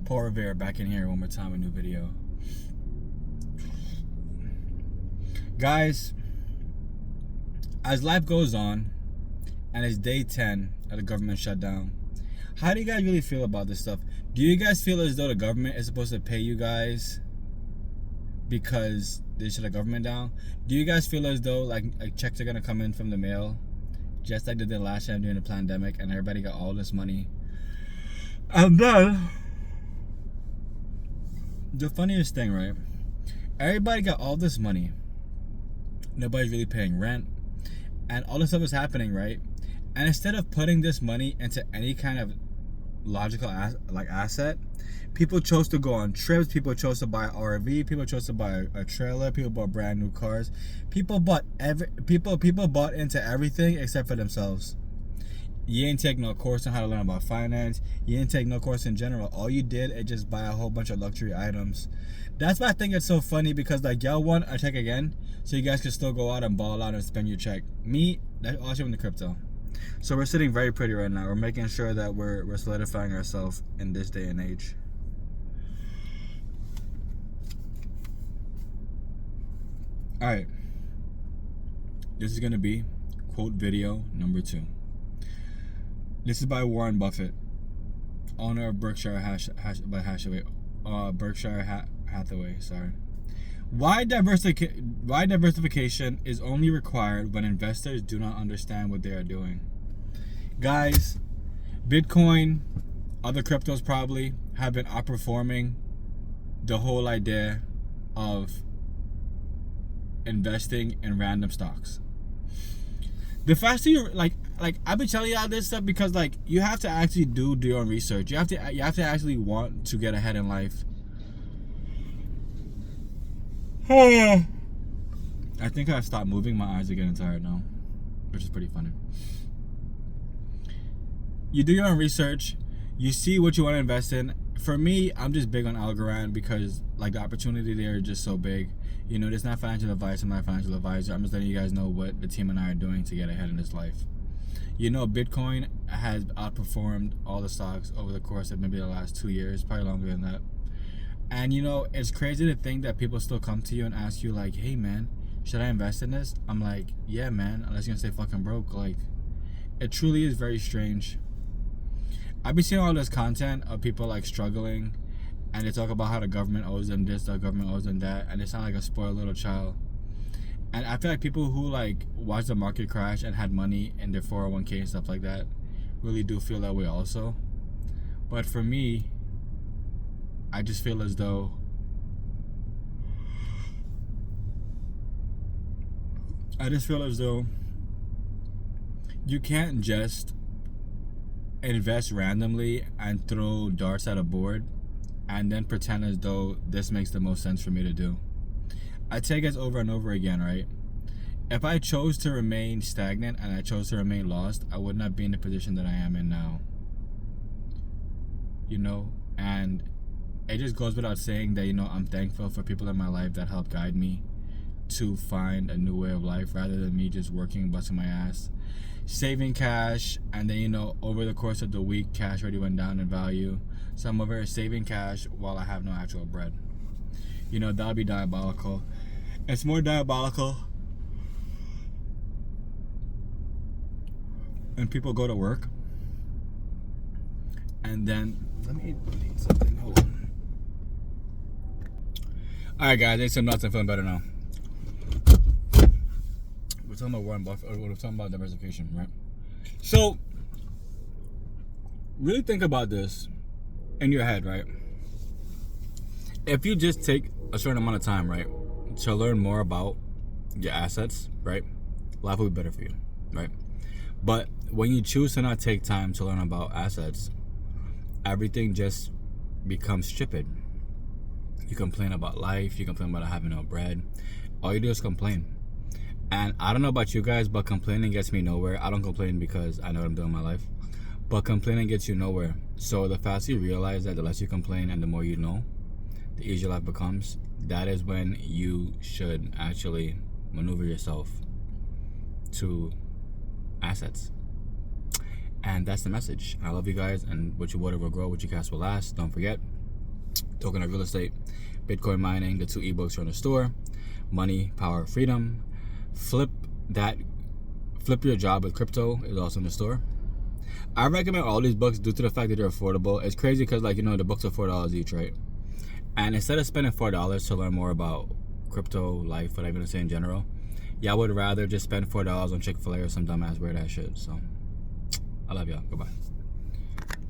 Paul Revere back in here one more time, a new video. Guys, as life goes on, and it's day 10 of the government shutdown, how do you guys really feel about this stuff? Do you guys feel as though the government is supposed to pay you guys because they shut the government down? Do you guys feel as though like checks are gonna come in from the mail, just like they did last time during the pandemic, and everybody got all this money? And then the funniest thing, right? Everybody got all this money. Nobody's really paying rent, and all this stuff is happening, right? And instead of putting this money into any kind of logical asset, people chose to go on trips. People chose to buy RV. People chose to buy a trailer. People bought brand new cars. People bought people bought into everything except for themselves. You ain't take no course on how to learn about finance. You didn't take no course in general. All you did is just buy a whole bunch of luxury items. That's why I think it's so funny, because like y'all want a check again, so you guys can still go out and ball out and spend your check. Me, that's all shit in the crypto. So we're sitting very pretty right now. We're making sure that we're solidifying ourselves in this day and age. All right. This is gonna be quote video number 2. This is by Warren Buffett, owner of Berkshire Hathaway. Sorry. Why diversification is only required when investors do not understand what they are doing. Guys, Bitcoin, other cryptos probably have been outperforming the whole idea of investing in random stocks. The faster you like I've been telling y'all this stuff because like you have to actually do your own research. You have to actually want to get ahead in life. I think I've stopped moving. My eyes are getting tired now, which is pretty funny. You do your own research. You see what you want to invest in. For me, I'm just big on Algorand because like the opportunity there is just so big. You know, there's not financial advice. I'm not a financial advisor. I'm just letting you guys know what the team and I are doing to get ahead in this life. You know, Bitcoin has outperformed all the stocks over the course of maybe the last 2 years, probably longer than that. And you know, it's crazy to think that people still come to you and ask you like, hey man, should I invest in this? I'm like, yeah man, unless you're gonna stay fucking broke. Like, it truly is very strange. I've been seeing all this content of people like struggling, and they talk about how the government owes them this, the government owes them that, and they sound like a spoiled little child. And I feel like people who like watched the market crash and had money in their 401k and stuff like that really do feel that way also. But for me, I just feel as though you can't just invest randomly and throw darts at a board and then pretend as though this makes the most sense for me to do. I take it over and over again, right? If I chose to remain stagnant and I chose to remain lost, I would not be in the position that I am in now. You know, and it just goes without saying that, you know, I'm thankful for people in my life that help guide me to find a new way of life rather than me just working, busting my ass, saving cash, and then, you know, over the course of the week, cash already went down in value. So I'm over here saving cash while I have no actual bread. You know, that would be diabolical. It's more diabolical when people go to work and then, let me eat something, hold on. Alright guys, ate some nuts and feeling better now. We're talking about Warren Buffett, or we're talking about diversification, right? So, really think about this in your head, right? If you just take a certain amount of time, right, to learn more about your assets, right, life will be better for you, right? But when you choose to not take time to learn about assets, everything just becomes stupid. You complain about life, you complain about having no bread. All you do is complain. And I don't know about you guys, but complaining gets me nowhere. I don't complain because I know what I'm doing in my life, but complaining gets you nowhere. So the faster you realize that the less you complain and the more you know, the easier life becomes. That is when you should actually maneuver yourself to assets. And that's the message. I love you guys, and what you water will grow, what you cast will last. Don't forget, Token of Real Estate, Bitcoin Mining. The 2 ebooks are in the store. Money, Power, Freedom. Flip Your Job with Crypto is also in the store. I recommend all these books due to the fact that they're affordable. It's crazy because, like, you know, the books are $4 each, right? And instead of spending $4 to learn more about crypto, life, whatever to say in general, yeah, I would rather just spend $4 on Chick-fil-A or some dumbass weird ass shit. So, I love y'all. Goodbye.